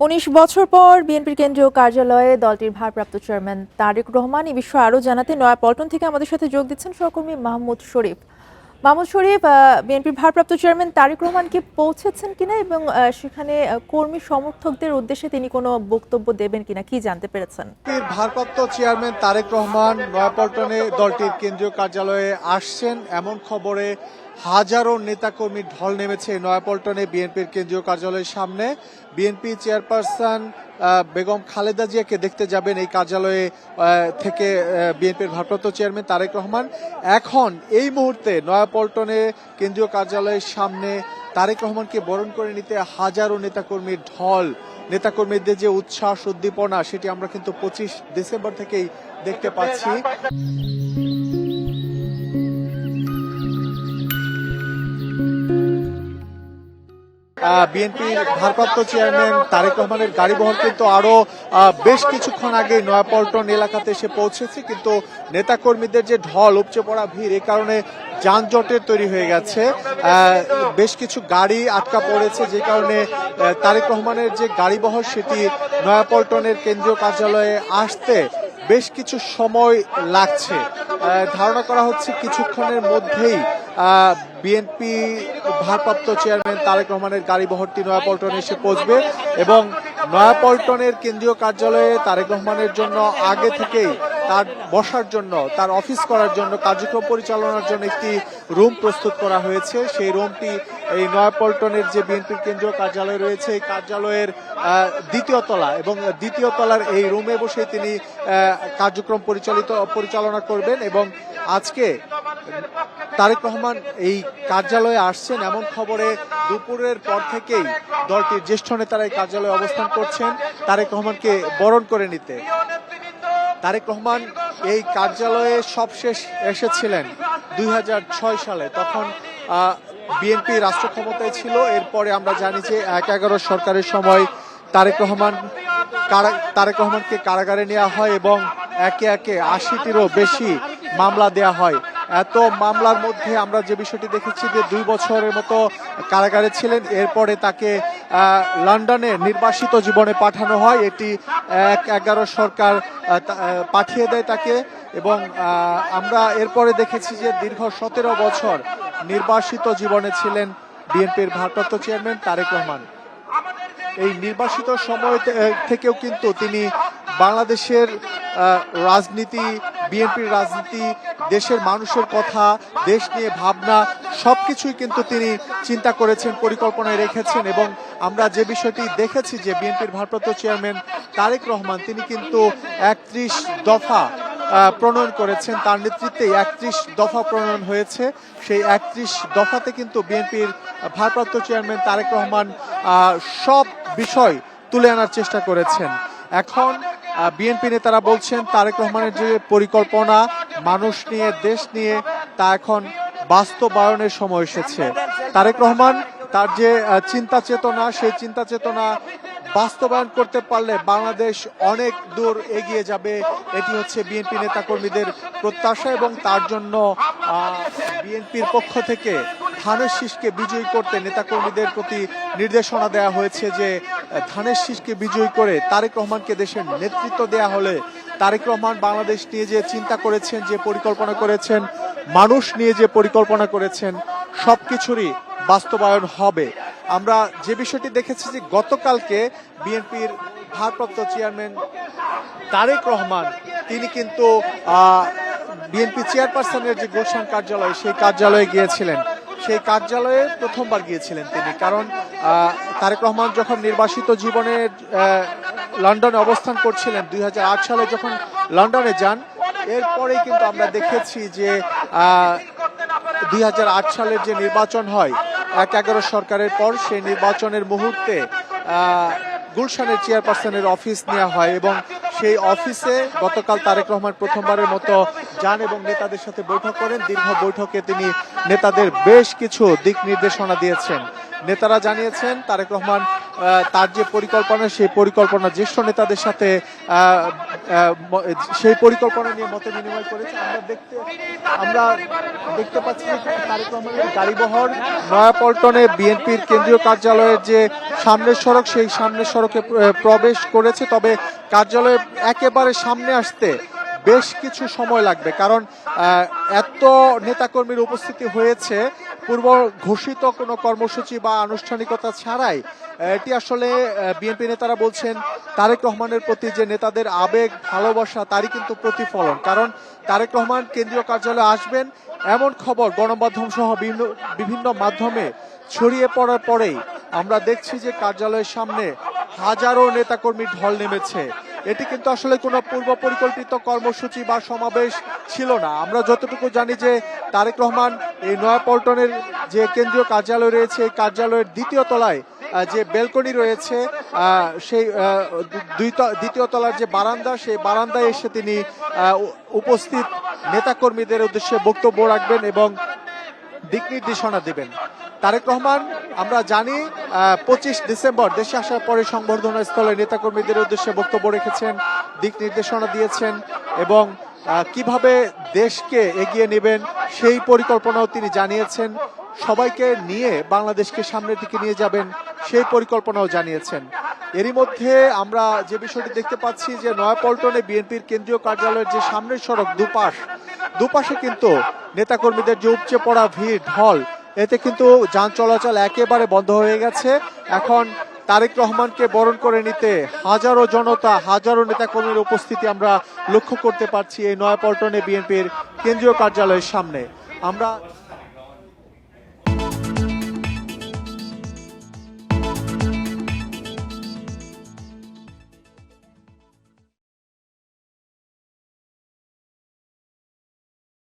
১৯ বছর পর বিএনপির কেন্দ্রীয় কার্যালয়ে দলটির ভারপ্রাপ্ত চেয়ারম্যান তারেক রহমান এই বিষয়ে আরও জানাতে নয়াপল্টন থেকে আমাদের সাথে যোগ দিচ্ছেন সহকর্মী মাহমুদ শরীফ। মাহমুদ শরীফ, বিএনপির ভারপ্রাপ্ত চেয়ারম্যান তারেক রহমান কি পৌঁছেছেন কিনা এবং সেখানে কর্মী সমর্থকদের উদ্দেশ্যে তিনি কোনো বক্তব্য দেবেন কিনা, কি জানতে পেরেছেন? ভারপ্রাপ্ত চেয়ারম্যান তারেক রহমান নয়াপল্টনে দলটির কেন্দ্রীয় কার্যালয়ে আসছেন এমন খবরে হাজারো নেতাকর্মীর ঢল নেমেছে নয়াপল্টনে বিএনপির কেন্দ্রীয় কার্যালয়ের সামনে। বিএনপি চেয়ারপারসন বেগম খালেদা জিয়াকে দেখতে যাবেন এই কার্যালয়ে থেকে বিএনপির ভারপ্রাপ্ত চেয়ারম্যান তারেক রহমান। এখন এই মুহূর্তে নয়াপল্টনে কেন্দ্রীয় কার্যালয়ের সামনে তারেক রহমানকে বরণ করে নিতে হাজারো নেতাকর্মীর ঢল। নেতাকর্মীদের যে উচ্ছ্বাস উদ্দীপনা সেটি আমরা কিন্তু 25 ডিসেম্বর থেকেই দেখতে পাচ্ছি। বিএনপির ভারপ্রাপ্ত চেয়ারম্যান তারেক রহমানের গাড়িবহর কিন্তু আরো বেশ কিছুক্ষণ আগে নয়াপল্টন এলাকাতে এসে পৌঁছেছে, কিন্তু নেতাকর্মীদের যে ঢল উপচে পড়া ভিড় এই কারণে যানজটের তৈরি হয়ে গেছে। বেশ কিছু গাড়ি আটকা পড়েছে, যে কারণে তারেক রহমানের যে গাড়িবহর সেটি নয়াপল্টনের কেন্দ্রীয় কার্যালয়ে আসতে বেশ কিছু সময় লাগছে। ধারণা করা হচ্ছে কিছুক্ষণের মধ্যেই বিএনপি ভারপ্রাপ্ত চেয়ারম্যান তারেক রহমানের গাড়িবহরটি নয়াপল্টনে এসে পৌঁছবে এবং নয়াপল্টনের কেন্দ্রীয় কার্যালয়ে তারেক রহমানের জন্য আগে থেকেই তার বসার জন্য, তার অফিস করার জন্য, কার্যক্রম পরিচালনার জন্য একটি রুম প্রস্তুত করা হয়েছে। সেই রুমটি এই নয়াপল্টনের যে বিএনপির কেন্দ্রীয় কার্যালয় রয়েছে এই কার্যালয়ের দ্বিতীয় তলা, এবং দ্বিতীয় তলার এই রুমে বসে তিনি কার্যক্রম পরিচালনা করবেন। এবং আজকে তারেক রহমান এই কার্যালয়ে আসছেন এমন খবরে দুপুরের পর থেকেই দলটির জ্যেষ্ঠ নেতারা এই কার্যালয়ে অবস্থান করছেন তারেক রহমানকে বরণ করে নিতে। তারেক রহমান এই কার্যালয়ে সবশেষ এসেছিলেন 2006 সালে, তখন বিএনপি রাষ্ট্র ক্ষমতায় ছিল। এরপরে আমরা জানি যে ১/১১ সরকারের সময় তারেক রহমানকে কারাগারে নেওয়া হয় এবং একে একে 80টিরও বেশি মামলা দেয়া হয়। এত মামলার মধ্যে আমরা যে বিষয়টি দেখেছি যে 2 বছরের মতো কারাগারে ছিলেন। এরপরে তাকে লন্ডনে নির্বাসিত জীবনে পাঠানো হয়। এটি ১/১১ সরকার পাঠিয়ে দেয় তাকে, এবং আমরা এরপরে দেখেছি যে দীর্ঘ 17 বছর নির্বাসিত জীবনে ছিলেন বিএনপির ভারপ্রাপ্ত চেয়ারম্যান তারেক রহমান। এই নির্বাসিত সময় থেকেও কিন্তু তিনি বাংলাদেশের রাজনীতি, বিএনপির রাজনীতি, দেশের মানুষের কথা, দেশ নিয়ে ভাবনা সবকিছুই কিন্তু তিনি চিন্তা করেছেন, পরিকল্পনায় রেখেছেন। এবং আমরা যে বিষয়টি দেখেছি যে বিএনপির ভারপ্রাপ্ত চেয়ারম্যান তারেক রহমান তিনি কিন্তু 31 দফা প্রণয়ন করেছেন। তার নেতৃত্বে 31 দফা প্রণয়ন হয়েছে। সেই 31 দফাতে কিন্তু বিএনপির ভারপ্রাপ্ত চেয়ারম্যান তারেক রহমান সব বিষয় তুলে আনার চেষ্টা করেছেন। এখন বিএনপি নেতারা বলছেন তারেক রহমানের যে পরিকল্পনা মানুষ নিয়ে, দেশ নিয়ে, তা এখন বাস্তবায়নের সময় এসেছে। তারেক রহমান তার যে চিন্তা চেতনা, সেই চিন্তা চেতনা বাস্তবায়ন করতে পারলে বাংলাদেশ অনেক দূর এগিয়ে যাবে। এটি হচ্ছে বিএনপি নেতাকর্মীদের প্রত্যাশা, এবং তার জন্য বিএনপির পক্ষ থেকে ধানের শীষকে বিজয়ী করতে নেতাকর্মীদের প্রতি নির্দেশনা দেওয়া হয়েছে যে ধানের শীষকে বিজয়ী করে তারেক রহমানকে দেশের নেতৃত্ব দেয়া হলে তারেক রহমান বাংলাদেশ নিয়ে যে চিন্তা করেছেন, যে পরিকল্পনা করেছেন, মানুষ নিয়ে যে পরিকল্পনা করেছেন, সবকিছুরই বাস্তবায়ন হবে। আমরা যে বিষয়টি দেখেছি যে গতকালকে বিএনপির ভারপ্রাপ্ত চেয়ারম্যান তারেক রহমান তিনি কিন্তু বিএনপি চেয়ারপারসনের যে গুলশান কার্যালয় সেই কার্যালয়ে গিয়েছিলেন। সেই কার্যালয়ে প্রথমবার গিয়েছিলেন তিনি, কারণ তারেক রহমান যখন নির্বাসিত জীবনে লন্ডনে অবস্থান করছিলেন 2008 সালে যখন লন্ডনে যান, এরপরেই কিন্তু আমরা দেখেছি যে 2008 সালের যে নির্বাচন হয় ১/১১ সরকারের পর, সেই নির্বাচনের মুহূর্তে গুলশানের চেয়ারপারসনের অফিস নেওয়া হয় এবং সেই অফিসে গতকাল তারেক রহমান প্রথমবারের মতো যান এবং নেতাদের সাথে বৈঠক করেন। দীর্ঘ বৈঠকে তিনি নেতাদের বেশ কিছু দিক নির্দেশনা দিয়েছেন। নেতারা জানিয়েছেন তারেক রহমান তার যে পরিকল্পনা সেই পরিকল্পনা জ্যেষ্ঠ নেতাদের সাথে সেই পরিকল্পনা নিয়ে মত বিনিময় করেছে। আমরা দেখতে পাচ্ছি যে তারেক রহমানের গাড়িবহর নয়াপল্টনে বিএনপির কেন্দ্রীয় কার্যালয়ের যে সামনের সড়ক সেই সামনের সড়কে প্রবেশ করেছে। তবে কার্যালয়ে একেবারে সামনে আসতে বেশ কিছু সময় লাগবে, কারণ এত নেতাকর্মীর উপস্থিতি হয়েছে পূর্ব ঘোষিত কোনো কর্মসূচি বা আনুষ্ঠানিকতা ছাড়াই। এটি আসলে বিএনপি নেতারা বলছেন তারেক রহমানের প্রতি যে নেতাদের আবেগ ভালোবাসা তারই কিন্তু প্রতিফলন, কারণ তারেক রহমান কেন্দ্রীয় কার্যালয়ে আসবেন এমন খবর গণমাধ্যম সহ বিভিন্ন মাধ্যমে ছড়িয়ে পড়ার পরেই আমরা দেখছি যে কার্যালয়ের সামনে হাজারো নেতাকর্মীর ঢল নেমেছে। এটি কিন্তু আসলে কোনো পূর্ব পরিকল্পিত কর্মসূচি বা সমাবেশ ছিল না। আমরা যতটুকু জানি যে তারেক রহমান এই নয়াপল্টনের যে কেন্দ্রীয় কার্যালয় রয়েছে এই কার্যালয়ের দ্বিতীয় তলায় যে ব্যালকনি রয়েছে সেই দ্বিতীয় তলার যে বারান্দা সেই বারান্দায় এসে তিনি উপস্থিত নেতাকর্মীদের উদ্দেশ্যে বক্তব্য রাখবেন এবং দিক নির্দেশনা দেবেন। তারেক রহমান আমরা জানি 25 ডিসেম্বর দেশে আসার পরে সংবর্ধনা স্থলে নেতাকর্মীদের উদ্দেশ্যে বক্তব্য রেখেছেন, দিক নির্দেশনা দিয়েছেন এবং কিভাবে দেশকে এগিয়ে নেবেন সেই পরিকল্পনাও তিনি জানিয়েছেন। সবাইকে নিয়ে বাংলাদেশকে সামনের দিকে নিয়ে যাবেন সেই পরিকল্পনাও জানিয়েছেন। এরই মধ্যে আমরা যে বিষয়টি দেখতে পাচ্ছি যে নয়াপল্টনে বিএনপির কেন্দ্রীয় কার্যালয়ের যে সামনের সড়ক দুপাশে কিন্তু নেতাকর্মীদের যে উপচে পড়া ভিড় ঢল, এতে কিন্তু যান চলাচল একেবারে বন্ধ হয়ে গেছে। এখন তারেক রহমানকে বরণ করে নিতে হাজারো জনতা হাজারো নেতাকর্মীর উপস্থিতি আমরা লক্ষ্য করতে পারছি এই নয়াপল্টনে বিএনপির কেন্দ্রীয় কার্যালয়ের সামনে। আমরা